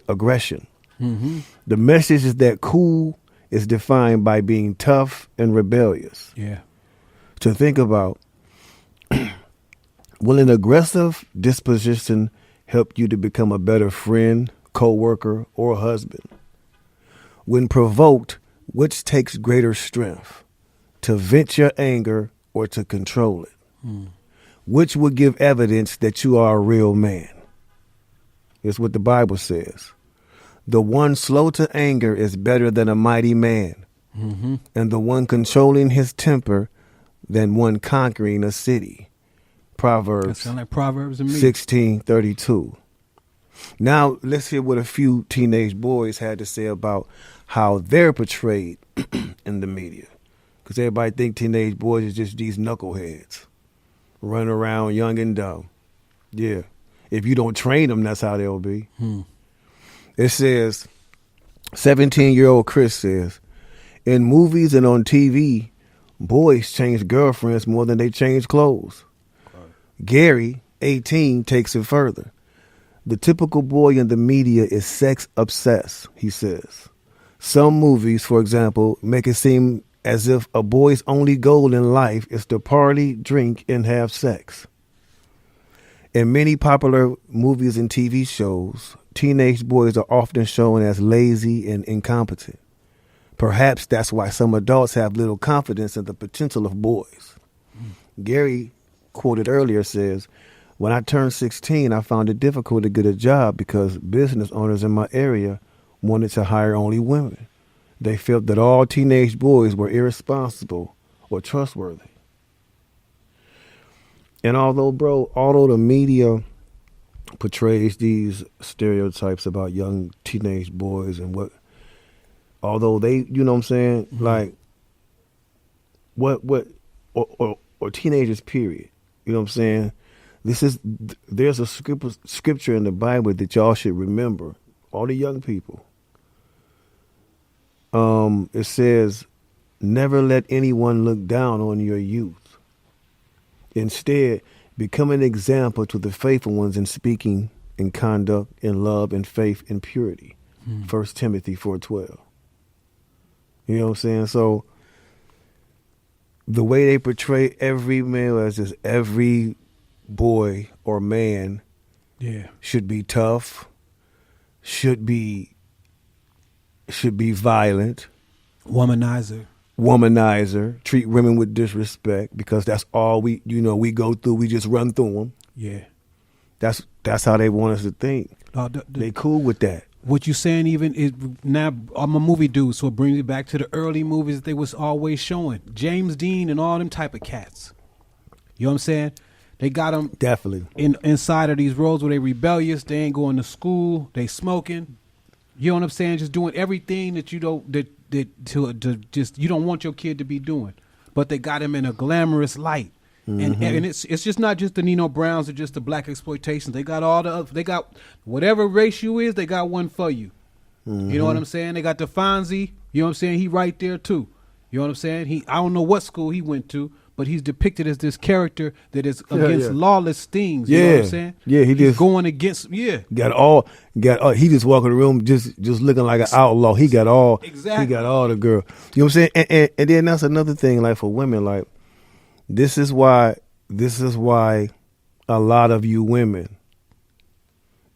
aggression. Mm-hmm. The message is that cool is defined by being tough and rebellious. Yeah. To think about, will an aggressive disposition help you to become a better friend, co-worker, or husband? When provoked, which takes greater strength, to vent your anger or to control it? Which would give evidence that you are a real man? It's what the Bible says. The one slow to anger is better than a mighty man, and the one controlling his temper than one conquering a city. That Proverbs sound like Proverbs to me. 16:32. Now let's hear what a few teenage boys had to say about how they're portrayed in the media, because everybody think teenage boys is just these knuckleheads running around young and dumb. Yeah. If you don't train them, that's how they'll be. It says, 17-year-old Chris says, in movies and on TV, boys change girlfriends more than they change clothes. Gary, 18, takes it further. The typical boy in the media is sex obsessed, he says. Some movies, for example, make it seem as if a boy's only goal in life is to party, drink, and have sex. In many popular movies and TV shows, teenage boys are often shown as lazy and incompetent. Perhaps that's why some adults have little confidence in the potential of boys. Gary, quoted earlier, says, when I turned 16, I found it difficult to get a job because business owners in my area wanted to hire only women. They felt that all teenage boys were irresponsible or trustworthy. And although the media portrays these stereotypes about young teenage boys and although they, you know what I'm saying, like or teenagers, period, you know what I'm saying, There's a scripture in the Bible that y'all should remember, all the young people. It says, never let anyone look down on your youth. Instead, become an example to the faithful ones in speaking, in conduct, in love, in faith, in purity. 1 Timothy 4:12. You know what I'm saying? So the way they portray every male as just every boy or man should be tough, should be violent, womanizer, treat women with disrespect, because that's all we go through. We just run through them. Yeah. That's how they want us to think. They cool with that. What you saying even is, now I'm a movie dude, so it brings me back to the early movies that they was always showing. James Dean and all them type of cats. You know what I'm saying? They got them definitely inside of these roles where they rebellious, they ain't going to school, they smoking. You know what I'm saying? Just doing everything that you don't you don't want your kid to be doing. But they got him in a glamorous light. And it's just not just the Nino Browns or just the black exploitations. They got all the other, they got whatever race you is, they got one for you. You know what I'm saying? They got the Fonzie, you know what I'm saying? He right there too. You know what I'm saying? I don't know what school he went to, but he's depicted as this character that is against lawless things. You know what I'm saying? Yeah, he's just going against got all he just walking the room just looking like an outlaw. He got all exactly. He got all the girl. You know what I'm saying? And then that's another thing, like for women, like this is why a lot of you women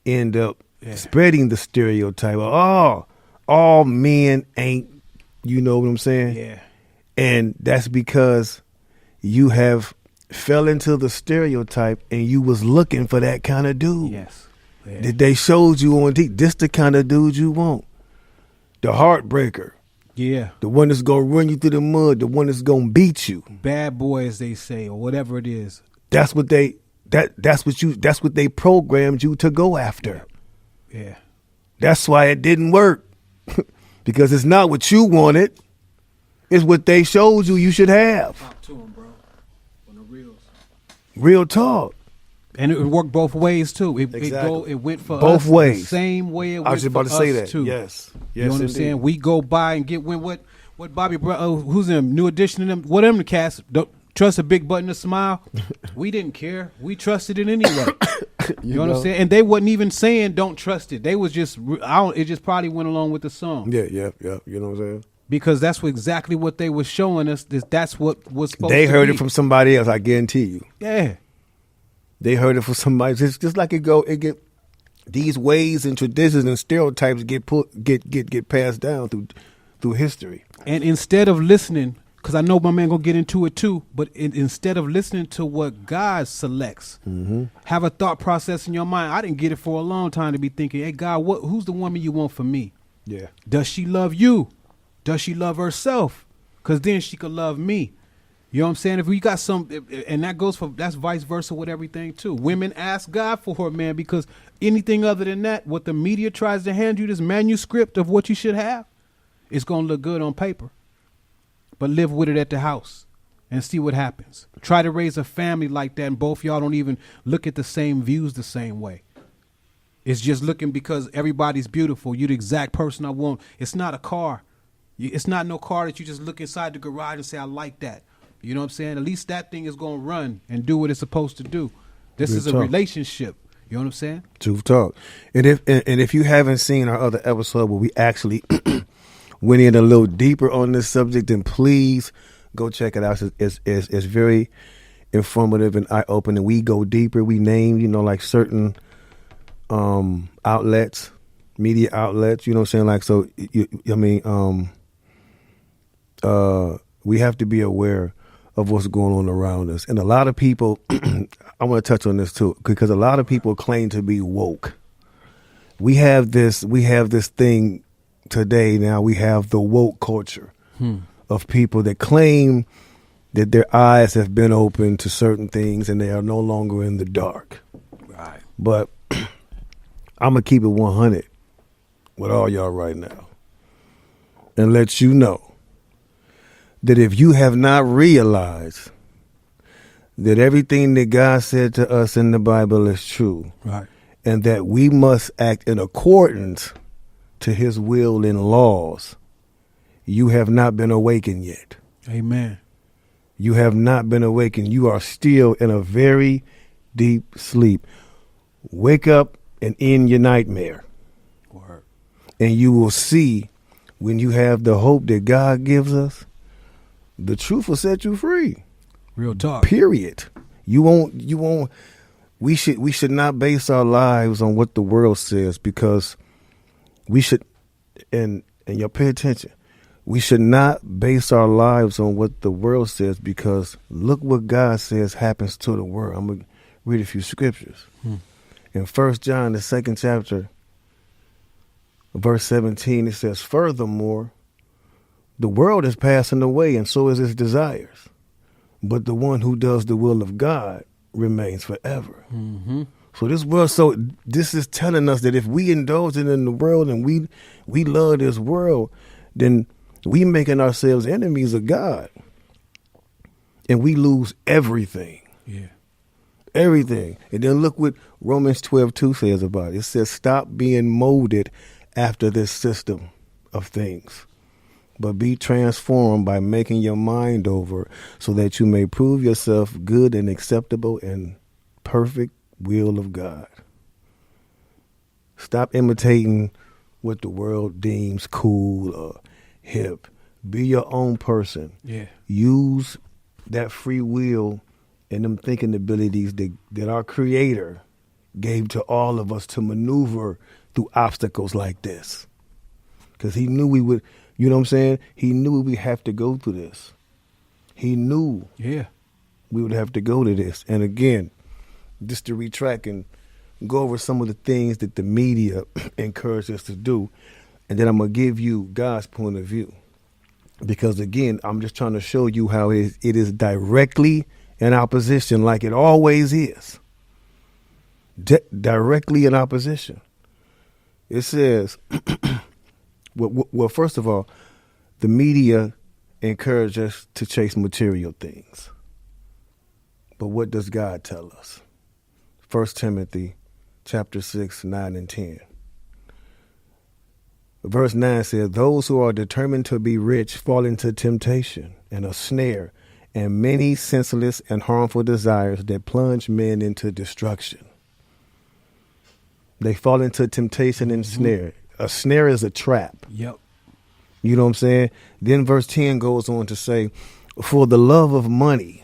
end up spreading the stereotype of all men ain't, you know what I'm saying? Yeah. And that's because you have fell into the stereotype and you was looking for that kind of dude. Yes. Yeah. That they showed you on TV. This the kind of dude you want. The heartbreaker. Yeah. The one that's gonna run you through the mud, the one that's gonna beat you. Bad boy, as they say, or whatever it is. That's what they programmed you to go after. Yeah. That's why it didn't work. Because it's not what you wanted. It's what they showed you should have. Talk to him, bro. On the reels. Real talk. And it worked both ways too. It went for both us ways. The same way it went for us. I was just about to say that. Too. Yes. You know what I'm saying? We go by and get what Bobby who's in New Edition in them, whatever the cast, don't trust a big button to smile. We didn't care. We trusted it anyway. You know what I'm saying? And they wasn't even saying don't trust it. They was just it just probably went along with the song. Yeah. You know what I'm saying? Because that's exactly what they were showing us. That's what was supposed to be. They heard it from somebody else, I guarantee you. Yeah. They heard it from somebody. It's just like it get these ways and traditions and stereotypes get passed down through history. And instead of listening, because I know my man gonna get into it too, but instead of listening to what God selects, have a thought process in your mind. I didn't get it for a long time to be thinking, hey God, who's the woman you want for me? Yeah. Does she love you? Does she love herself? Because then she could love me. You know what I'm saying? If we got and that's vice versa with everything too. Women ask God for her man, because anything other than that, what the media tries to hand you, this manuscript of what you should have, it's going to look good on paper. But live with it at the house and see what happens. Try to raise a family like that and both y'all don't even look at the same views the same way. It's just looking because everybody's beautiful. You're the exact person I want. It's not a car. It's not no car that you just look inside the garage and say, I like that. You know what I'm saying? At least that thing is going to run and do what it's supposed to do. This is a relationship. You know what I'm saying? Truth talk. And if you haven't seen our other episode where we actually went in a little deeper on this subject, then please go check it out. It's very informative and eye-opening. We go deeper. We name, like certain outlets, media outlets. You know what I'm saying? Like, so, we have to be aware of what's going on around us. And a lot of people, I want to touch on this too, because a lot of people claim to be woke. We have this thing today now. We have the woke culture of people that claim that their eyes have been opened to certain things and they are no longer in the dark. Right. But I'm going to keep it 100 with all y'all right now and let you know that if you have not realized that everything that God said to us in the Bible is true, Right. and that we must act in accordance to his will and laws, you have not been awakened yet. Amen. You have not been awakened. You are still in a very deep sleep. Wake up and end your nightmare. Word. And you will see, when you have the hope that God gives us, the truth will set you free. Real talk. Period. You won't. We should not base our lives on what the world says, because we should, and y'all pay attention. We should not base our lives on what the world says, because look what God says happens to the world. I'm going to read a few scriptures. In 1 John, the 2nd chapter, verse 17, it says, "Furthermore, the world is passing away, and so is its desires. But the one who does the will of God remains forever." Mm-hmm. So this is telling us that if we indulge in the world and we love this world, then we making ourselves enemies of God, and we lose everything. Yeah. Everything. And then look what Romans 12:2 says about it. It says, "Stop being molded after this system of things, but be transformed by making your mind over, so that you may prove yourself good and acceptable and perfect will of God." Stop imitating what the world deems cool or hip. Be your own person. Yeah. Use that free will and them thinking abilities that our Creator gave to all of us to maneuver through obstacles like this. Because he knew we would, you know what I'm saying? He knew we'd have to go through this. He knew Yeah. we would have to go to this. And again, just to retract and go over some of the things that the media encouraged us to do. And then I'm going to give you God's point of view. Because again, I'm just trying to show you how it is directly in opposition, like it always is. Directly in opposition. It says, well, first of all, the media encourage us to chase material things. But what does God tell us? 1 Timothy chapter 6, 9 and 10. Verse 9 says, "Those who are determined to be rich fall into temptation and a snare, and many senseless and harmful desires that plunge men into destruction." They fall into temptation and snare. A snare is a trap. Yep. You know what I'm saying? Then verse 10 goes on to say, For the love of money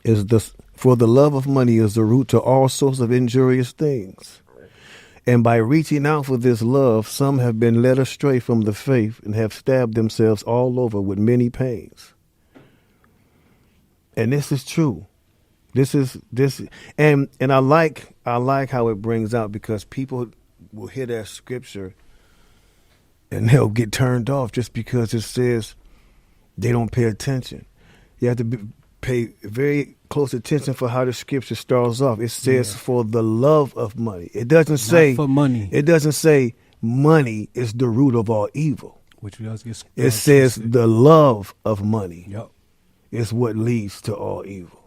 is the root to all sorts of injurious things. And by reaching out for this love, some have been led astray from the faith and have stabbed themselves all over with many pains. And this is true. And I like how it brings out, because people will hear that scripture and they'll get turned off just because it says they don't pay attention. You have to pay very close attention for how the scripture starts off. It says, for the love of money. It doesn't say for money. It doesn't say money is the root of all evil. Which does get It says the love of money Yep. is what leads to all evil.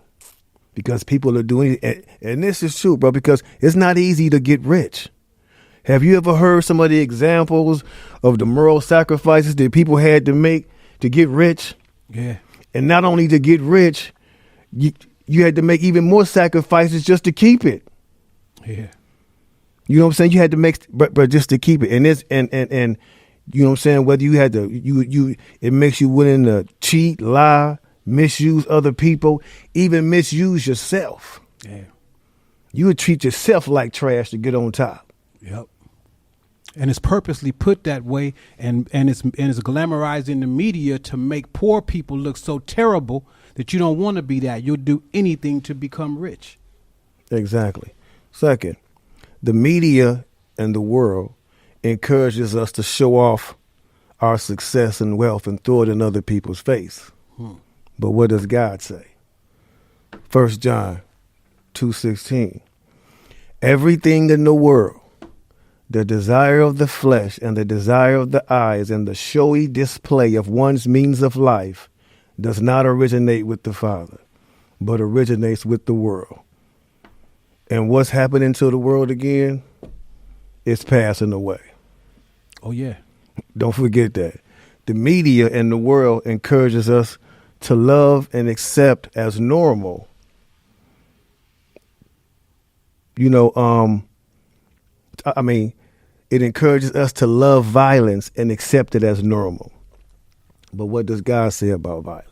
Because people are doing it. And this is true, bro, because it's not easy to get rich. Have you ever heard some of the examples of the moral sacrifices that people had to make to get rich? Yeah. And not only to get rich, you had to make even more sacrifices just to keep it. Yeah. You know what I'm saying? You had to make, but just to keep it. And it's, and you know what I'm saying? Whether you had to, it makes you willing to cheat, lie, misuse other people, even misuse yourself. Yeah. You would treat yourself like trash to get on top. Yep. And it's purposely put that way, and it's glamorized in the media to make poor people look so terrible that you don't want to be that. You'll do anything to become rich. Exactly. Second, the media and the world encourages us to show off our success and wealth and throw it in other people's face. But what does God say? 1 John 2:16. Everything in the world, the desire of the flesh and the desire of the eyes and the showy display of one's means of life, does not originate with the Father, but originates with the world. And what's happening to the world again? It's passing away. Oh, yeah. Don't forget that. The media and the world encourages us to love and accept as normal. You know, it encourages us to love violence and accept it as normal. But what does God say about violence?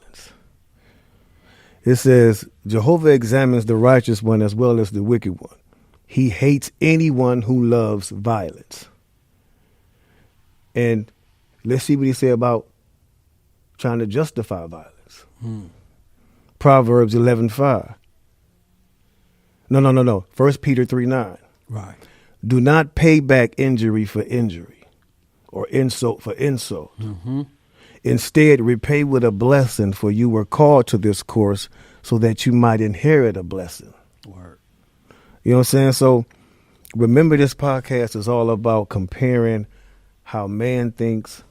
It says, Jehovah examines the righteous one as well as the wicked one. He hates anyone who loves violence. And let's see what he said about trying to justify violence. Proverbs 11:5. No. 1 Peter 3:9. Right. Do not pay back injury for injury or insult for insult. Instead, repay with a blessing, for you were called to this course so that you might inherit a blessing. Word. You know what I'm saying? So remember, this podcast is all about comparing how man thinks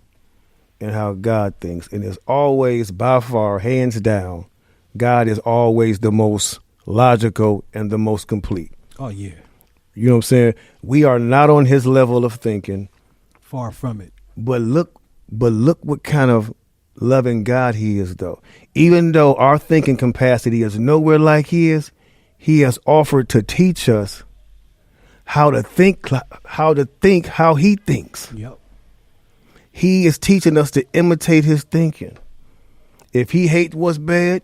and how God thinks. And it's always, by far, hands down, God is always the most logical and the most complete. Oh, yeah. You know what I'm saying? We are not on his level of thinking. Far from it. But look what kind of loving God he is, though. Even though our thinking capacity is nowhere like his, he has offered to teach us how to think how he thinks. Yep. He is teaching us to imitate his thinking. If he hates what's bad,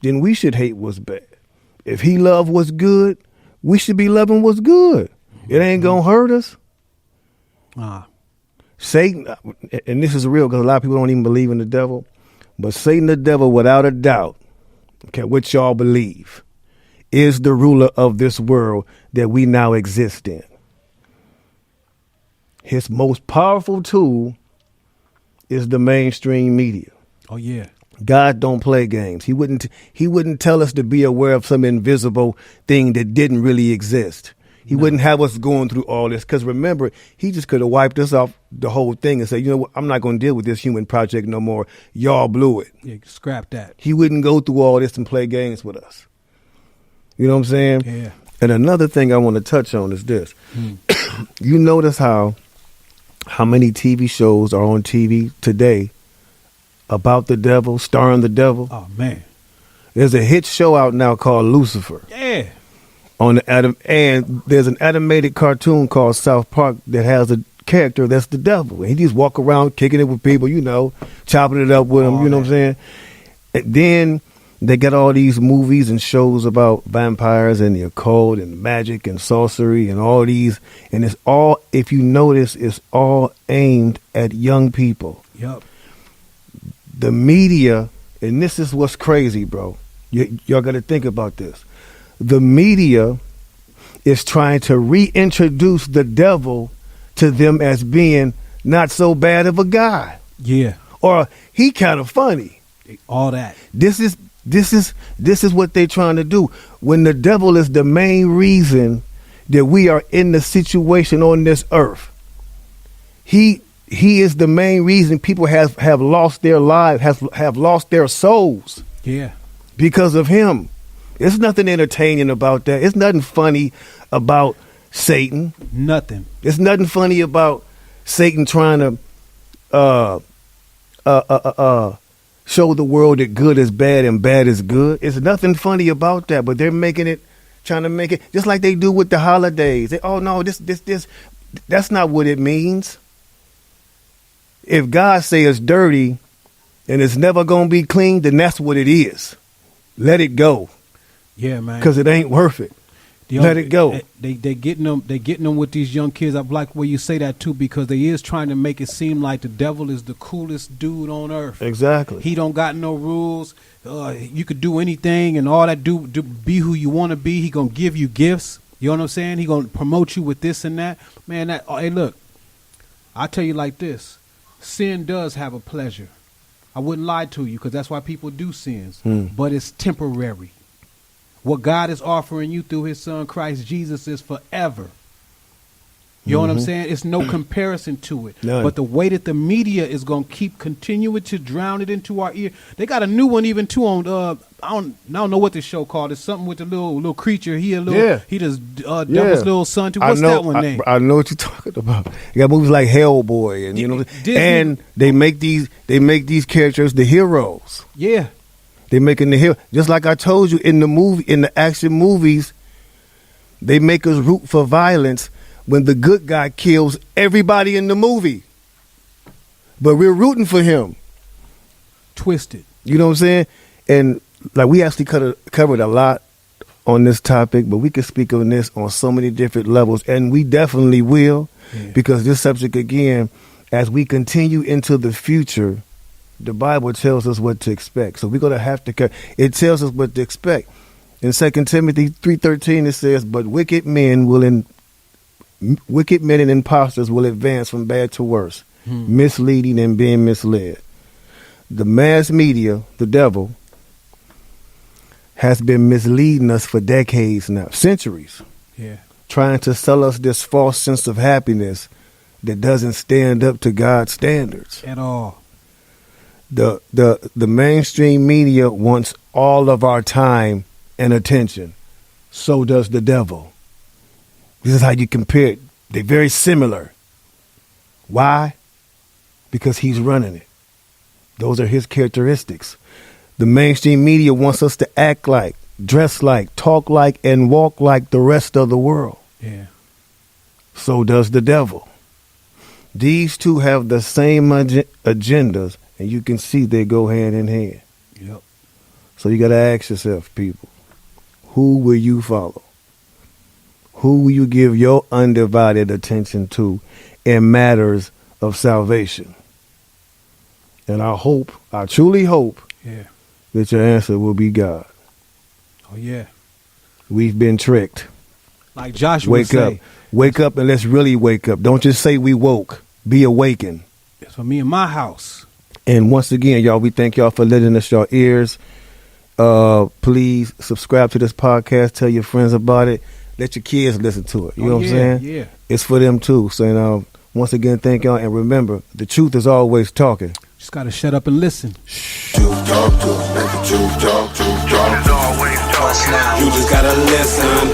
then we should hate what's bad. If he loved what's good, we should be loving what's good. It ain't gonna hurt us. Satan, and this is real because a lot of people don't even believe in the devil, but Satan, the devil, without a doubt, okay, what y'all believe, is the ruler of this world that we now exist in. His most powerful tool is the mainstream media. Oh, yeah. God don't play games. He wouldn't tell us to be aware of some invisible thing that didn't really exist. He wouldn't have us going through all this. Because remember, he just could have wiped us off the whole thing and said, you know what, I'm not going to deal with this human project no more. Y'all blew it. Yeah, scrap that. He wouldn't go through all this and play games with us. You know what I'm saying? Yeah. And another thing I want to touch on is this. You notice how many TV shows are on TV today about the devil, starring the devil? Oh, man. There's a hit show out now called Lucifer. Yeah. And there's an animated cartoon called South Park that has a character that's the devil. And he just walk around kicking it with people, you know, chopping it up with them, you know what I'm saying? And then they got all these movies and shows about vampires and the occult and magic and sorcery and all these. And it's all, if you notice, it's all aimed at young people. Yep. The media, and this is what's crazy, bro. Y'all got to think about this. The media is trying to reintroduce the devil to them as being not so bad of a guy. Yeah. Or he kind of funny. All that. This is what they're trying to do. When the devil is the main reason that we are in the situation on this earth. He is the main reason people have lost their lives, have lost their souls. Yeah. Because of him. There's nothing entertaining about that. It's nothing funny about Satan. Nothing. There's nothing funny about Satan trying to show the world that good is bad and bad is good. It's nothing funny about that, but they're trying to make it just like they do with the holidays. That's not what it means. If God say it's dirty and it's never going to be clean, then that's what it is. Let it go. Yeah, man. Because it ain't worth it. Let it go. They getting them with these young kids. I like where you say that too, because they is trying to make it seem like the devil is the coolest dude on earth. Exactly. He don't got no rules. You could do anything and all that. Do be who you want to be. He gonna give you gifts. You know what I'm saying? He gonna promote you with this and that. Man, hey, look. I'll tell you like this. Sin does have a pleasure. I wouldn't lie to you because that's why people do sins. But it's temporary. What God is offering you through his son Christ Jesus is forever. You know what I'm saying? It's no comparison to it. None. But the way that the media is going to keep continuing to drown it into our ear. They got a new one even too on. I don't know what this show called. It's something with the little creature. He just Devil's little son too. What's that one name? I know what you're talking about. You got movies like Hellboy, and Disney. and they make these characters the heroes. Yeah. They making the hero, just like I told you in the action movies. They make us root for violence when the good guy kills everybody in the movie, but we're rooting for him. Twisted. You know what I'm saying? And like we actually covered a lot on this topic, but we could speak on this on so many different levels, and we definitely will, because this subject, again, as we continue into the future, the Bible tells us what to expect. So we're going to have to it tells us what to expect. In 2 Timothy 3:13, it says, "But wicked men and impostors will advance from bad to worse, misleading and being misled." The mass media, the devil, has been misleading us for decades now, centuries. Yeah. Trying to sell us this false sense of happiness that doesn't stand up to God's standards At all. The mainstream media wants all of our time and attention. So does the devil. This is how you compare it. They're very similar. Why? Because he's running it. Those are his characteristics. The mainstream media wants us to act like, dress like, talk like, and walk like the rest of the world. Yeah. So does the devil. These two have the same agendas, and you can see they go hand in hand. Yep. So you got to ask yourself, people, who will you follow? Who will you give your undivided attention to in matters of salvation? And I truly hope, that your answer will be God. Oh, yeah. We've been tricked. Like Joshua would say. Wake up, and let's really wake up. Don't just say we woke. Be awakened. It's for me and my house. And once again, y'all, we thank y'all for lending us your ears. Please subscribe to this podcast. Tell your friends about it. Let your kids listen to it. You know what I'm saying? Yeah. It's for them too. So once again, thank y'all. And remember, the truth is always talking. Just got to shut up and listen. Truth talk, let the truth talk, truth talk. It's always talking. You just gotta listen.